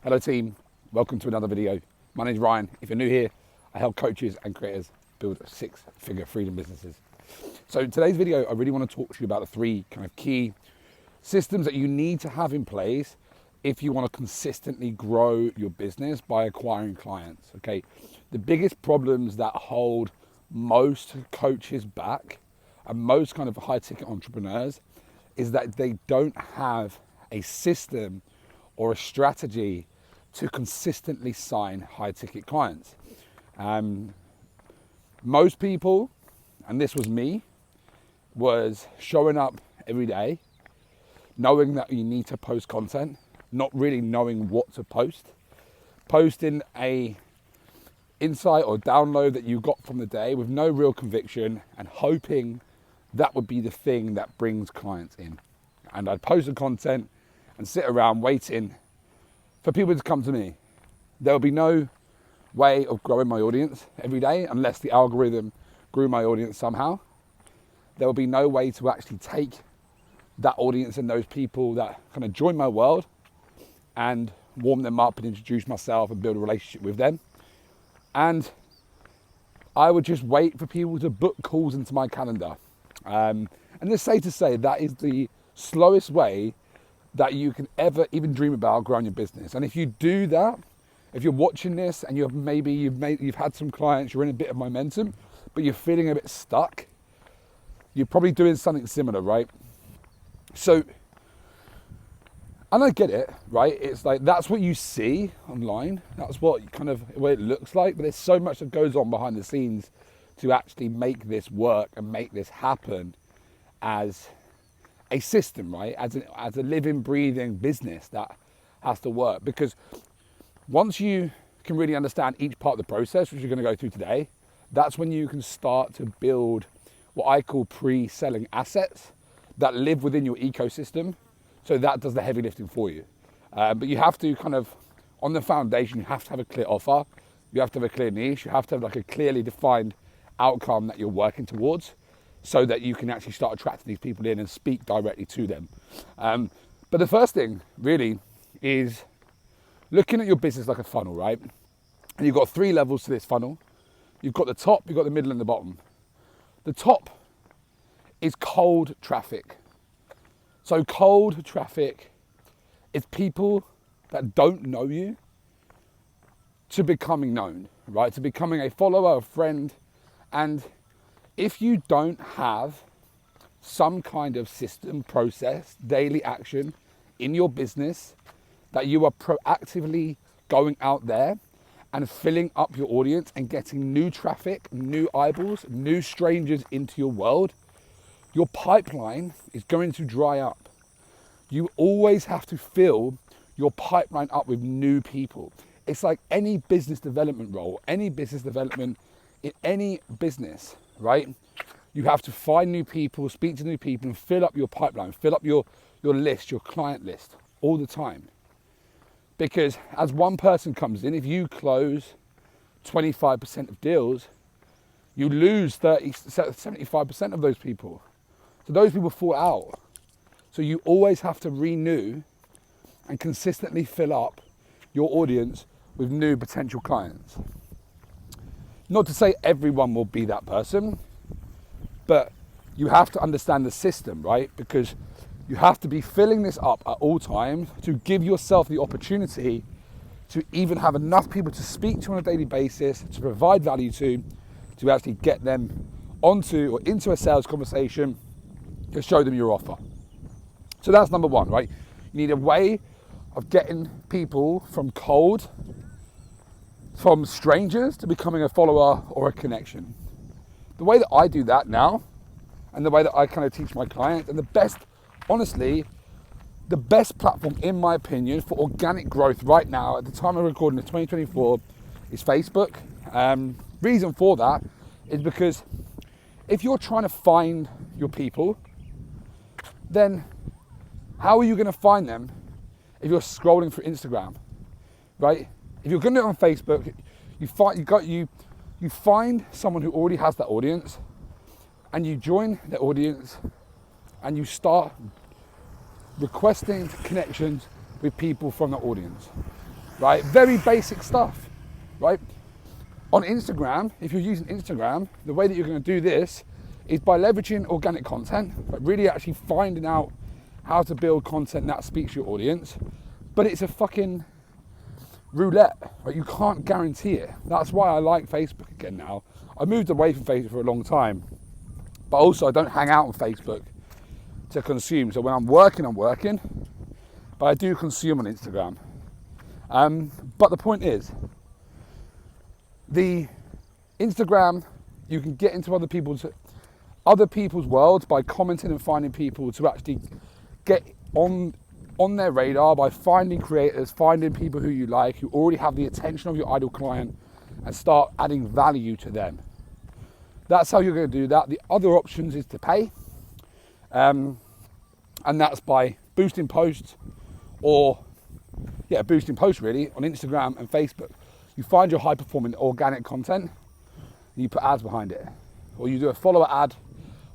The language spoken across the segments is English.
Hello team, welcome to another video. My name is Ryan. If you're new here, I help coaches and creators build six-figure freedom businesses. So in today's video, I really want to talk to you about the three kind of key systems that you need to have in place if you want to consistently grow your business by acquiring clients, okay? The biggest problems that hold most coaches back and most kind of high-ticket entrepreneurs is that they don't have a system or a strategy to consistently sign high-ticket clients. Most people, and this was me, was showing up every day, knowing that you need to post content, not really knowing what to post, posting a insight or download that you got from the day with no real conviction and hoping that would be the thing that brings clients in. And I'd post the content and sit around waiting for people to come to me. There will be no way of growing my audience every day unless the algorithm grew my audience somehow. There will be no way to actually take that audience and those people that kind of join my world and warm them up and introduce myself and build a relationship with them. And I would just wait for people to book calls into my calendar. And it's safe to say that is the slowest way that you can ever even dream about growing your business. And if you do that, if you're watching this and you've had some clients, you're in a bit of momentum, but you're feeling a bit stuck, you're probably doing something similar, right? So, and I get it, right? It's like, that's what you see online. That's what it looks like, but there's so much that goes on behind the scenes to actually make this work and make this happen as a system, right? As a living, breathing business that has to work. Because once you can really understand each part of the process, which you're going to go through today, that's when you can start to build what I call pre-selling assets that live within your ecosystem. So that does the heavy lifting for you. But you have to kind of, on the foundation, you have to have a clear offer. You have to have a clear niche. You have to have like a clearly defined outcome that you're working towards so that you can actually start attracting these people in and speak directly to them. But the first thing really is looking at your business like a funnel, right? And you've got three levels to this funnel. You've got the top, you've got the middle and the bottom. The top is cold traffic. So cold traffic is people that don't know you to becoming known, right? To becoming a follower, a friend. And if you don't have some kind of system, process, daily action in your business, that you are proactively going out there and filling up your audience and getting new traffic, new eyeballs, new strangers into your world, your pipeline is going to dry up. You always have to fill your pipeline up with new people. It's like any business development role, any business development in any business, right? You have to find new people, speak to new people, and fill up your pipeline, fill up your list, your client list all the time. Because as one person comes in, if you close 25% of deals, you lose 75% of those people. So those people fall out. So you always have to renew and consistently fill up your audience with new potential clients. Not to say everyone will be that person, but you have to understand the system, right? Because you have to be filling this up at all times to give yourself the opportunity to even have enough people to speak to on a daily basis, to provide value to actually get them onto or into a sales conversation to show them your offer. So that's number one, right? You need a way of getting people from cold, from strangers to becoming a follower or a connection. The way that I do that now, and the way that I kind of teach my clients, and the best platform in my opinion for organic growth right now at the time of recording in 2024 is Facebook. Reason for that is because if you're trying to find your people, then how are you going to find them if you're scrolling through Instagram, right? If you're going to do it on Facebook, you find someone who already has that audience, and you join the audience, and you start requesting connections with people from the audience, right? Very basic stuff, right? On Instagram, if you're using Instagram, the way that you're going to do this is by leveraging organic content, but really actually finding out how to build content that speaks to your audience. But it's a fucking roulette, right? You can't guarantee it. That's why I like Facebook again now. I moved away from Facebook for a long time, but also I don't hang out on Facebook to consume. So when I'm working, but I do consume on Instagram. But the point is, the Instagram, you can get into other people's worlds by commenting and finding people to actually get on their radar by finding creators, finding people who you like, who already have the attention of your ideal client, and start adding value to them. That's how you're going to do that. The other options is to pay, and that's by boosting posts boosting posts really on Instagram and Facebook. You find your high performing organic content and you put ads behind it, or you do a follower ad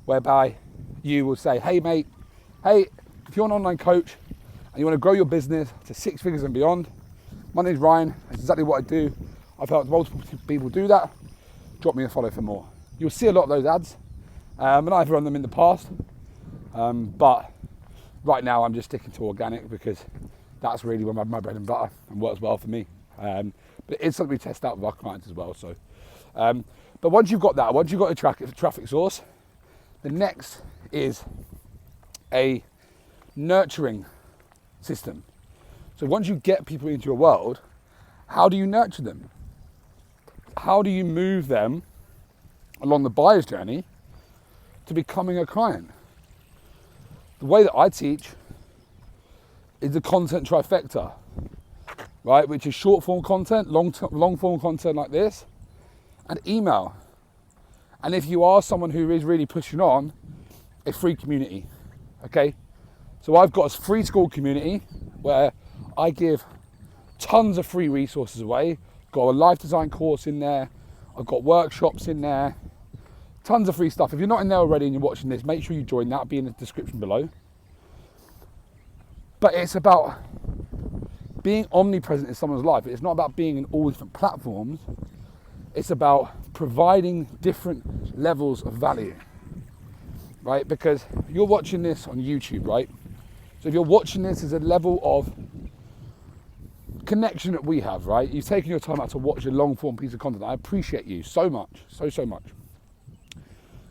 whereby you will say, hey mate, if you're an online coach and you want to grow your business to 6 figures and beyond, my name's Ryan, that's exactly what I do. I've helped multiple people do that. Drop me a follow for more. You'll see a lot of those ads, and I've run them in the past, but right now I'm just sticking to organic because that's really where my bread and butter and works well for me. But it's something we test out with our clients as well. So, but once you've got that, once you've got a traffic source, the next is a nurturing system. So once you get people into your world, how do you nurture them? How do you move them along the buyer's journey to becoming a client? The way that I teach is the content trifecta, right? Which is short form content, long form content like this, and email. And if you are someone who is really pushing on, a free community, okay? So I've got a free Skool community where I give tons of free resources away. Got a life design course in there. I've got workshops in there. Tons of free stuff. If you're not in there already and you're watching this, make sure you join that. It'll be in the description below. But it's about being omnipresent in someone's life. It's not about being in all different platforms. It's about providing different levels of value, right? Because you're watching this on YouTube, right? So if you're watching this as a level of connection that we have, right? You've taken your time out to watch a long form piece of content. I appreciate you so much, so much.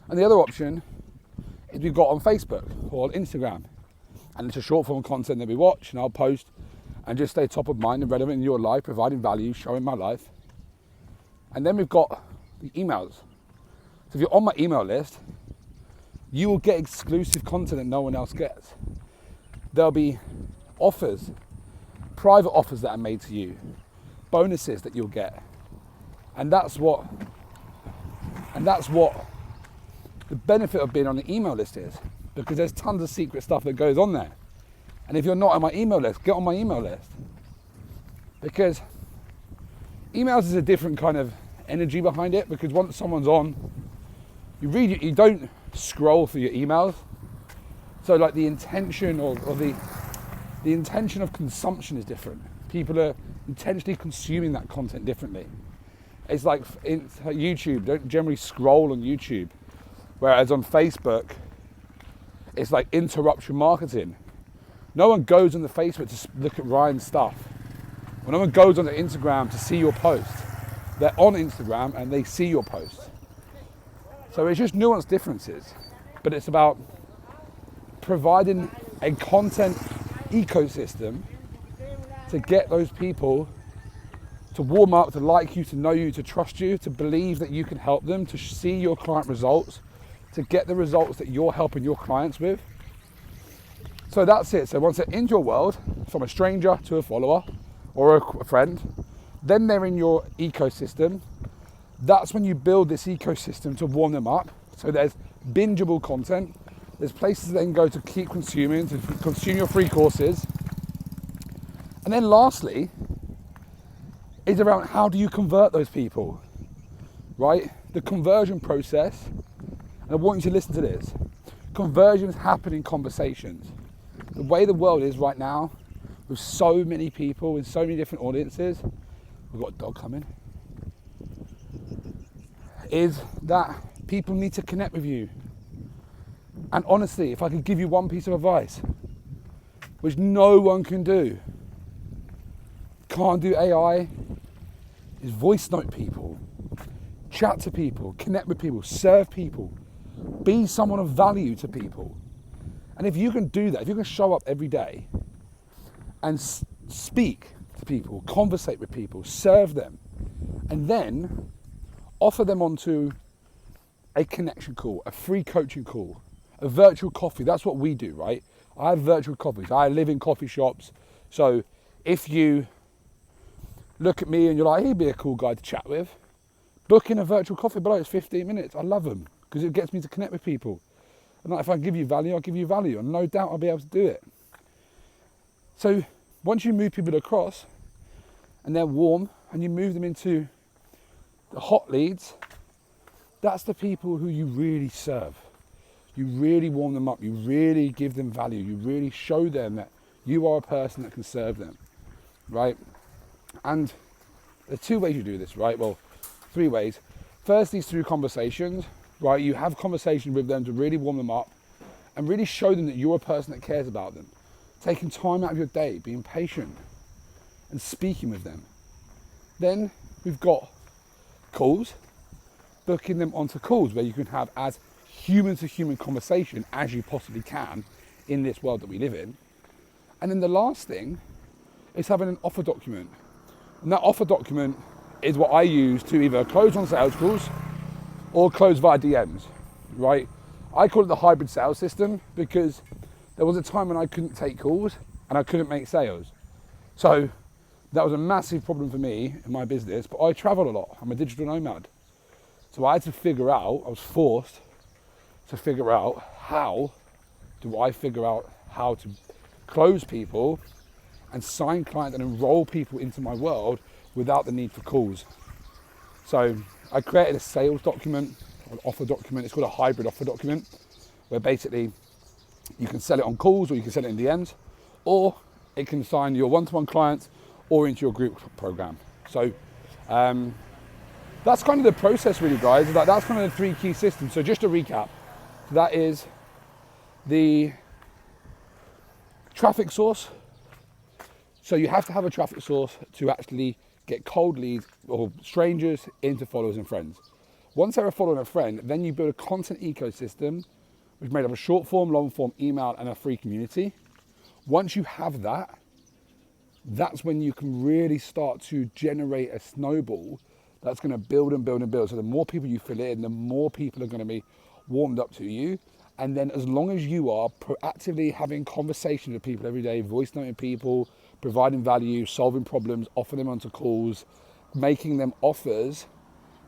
And the other option is we've got on Facebook or on Instagram. And it's a short form content that we watch and I'll post and just stay top of mind and relevant in your life, providing value, showing my life. And then we've got the emails. So if you're on my email list, you will get exclusive content that no one else gets. There'll be offers, private offers that are made to you, bonuses that you'll get. And that's what the benefit of being on the email list is, because there's tons of secret stuff that goes on there. And if you're not on my email list, get on my email list. Because emails is a different kind of energy behind it, because once someone's on, you read it, you don't scroll through your emails. So like the intention or the intention of consumption is different. People are intentionally consuming that content differently. It's like YouTube, don't generally scroll on YouTube. Whereas on Facebook, it's like interruption marketing. No one goes on the Facebook to look at Ryan's stuff. When no one goes on the Instagram to see your post, they're on Instagram and they see your post. So it's just nuanced differences, but it's about providing a content ecosystem to get those people to warm up, to like you, to know you, to trust you, to believe that you can help them, to see your client results, to get the results that you're helping your clients with. So that's it. So once they're in your world, from a stranger to a follower or a friend, then they're in your ecosystem. That's when you build this ecosystem to warm them up. So there's bingeable content. There's places they can go to keep consuming, to consume your free courses. And then lastly, is around how do you convert those people, right? The conversion process, and I want you to listen to this. Conversions happen in conversations. The way the world is right now, with so many people in so many different audiences, we've got a dog coming, is that people need to connect with you. And honestly, if I could give you one piece of advice, which no one can do, can't do AI, is voice note people, chat to people, connect with people, serve people, be someone of value to people. And if you can do that, if you can show up every day and speak to people, conversate with people, serve them, and then offer them onto a connection call, a free coaching call, a virtual coffee. That's what we do, right? I have virtual coffees. I live in coffee shops. So if you look at me and you're like, he'd be a cool guy to chat with, book in a virtual coffee below. It's 15 minutes. I love them because it gets me to connect with people. And like, if I give you value, I'll give you value. And no doubt I'll be able to do it. So once you move people across and they're warm and you move them into the hot leads, that's the people who you really serve. You really warm them up. You really give them value. You really show them that you are a person that can serve them, right? And there's two ways you do this, right? Well, three ways. Firstly, through conversations, right? You have conversations with them to really warm them up and really show them that you're a person that cares about them. Taking time out of your day, being patient and speaking with them. Then we've got calls, booking them onto calls where you can have as human to human conversation as you possibly can in this world that we live in. And then the last thing is having an offer document. And that offer document is what I use to either close on sales calls or close via DMs, right? I call it the hybrid sales system because there was a time when I couldn't take calls and I couldn't make sales. So that was a massive problem for me in my business, but I travel a lot. I'm a digital nomad. So I had to figure out, I was forced to figure out how to close people and sign clients and enroll people into my world without the need for calls. So I created a sales document, an offer document. It's called a hybrid offer document, where basically you can sell it on calls or you can sell it in DMs, or it can sign your one-to-one clients or into your group program. So that's kind of the process really, guys. That's kind of the three key systems. So just to recap, that is the traffic source. So you have to have a traffic source to actually get cold leads or strangers into followers and friends. Once they're a follower and a friend, then you build a content ecosystem which is made up of short form, long form, email, and a free community. Once you have that, that's when you can really start to generate a snowball that's going to build and build and build. So the more people you fill in, the more people are going to be warmed up to you. And then as long as you are proactively having conversations with people every day, voice noting people, providing value, solving problems, offering them onto calls, making them offers,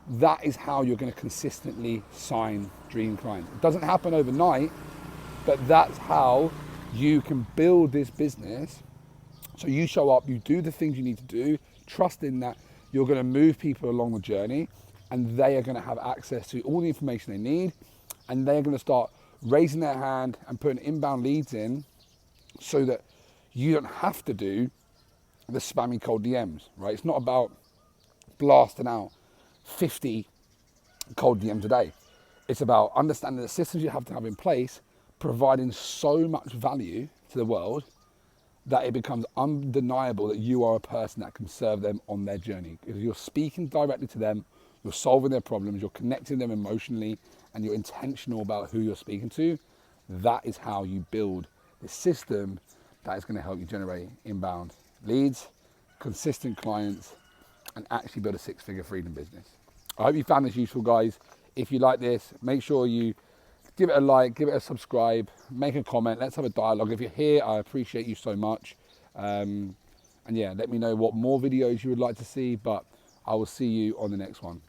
that is how you're going to consistently sign dream clients. It doesn't happen overnight, but that's how you can build this business. So you show up, you do the things you need to do, trusting that you're going to move people along the journey and they are going to have access to all the information they need, and they're going to start raising their hand and putting inbound leads in so that you don't have to do the spammy cold DMs, right? It's not about blasting out 50 cold DMs a day. It's about understanding the systems you have to have in place, providing so much value to the world that it becomes undeniable that you are a person that can serve them on their journey. If you're speaking directly to them, you're solving their problems, you're connecting them emotionally, and you're intentional about who you're speaking to, that is how you build the system that is going to help you generate inbound leads, consistent clients, and actually build a six-figure freedom business. I hope you found this useful, guys. If you like this, make sure you give it a like, give it a subscribe, make a comment. Let's have a dialogue. If you're here, I appreciate you so much. And yeah, let me know what more videos you would like to see, but I will see you on the next one.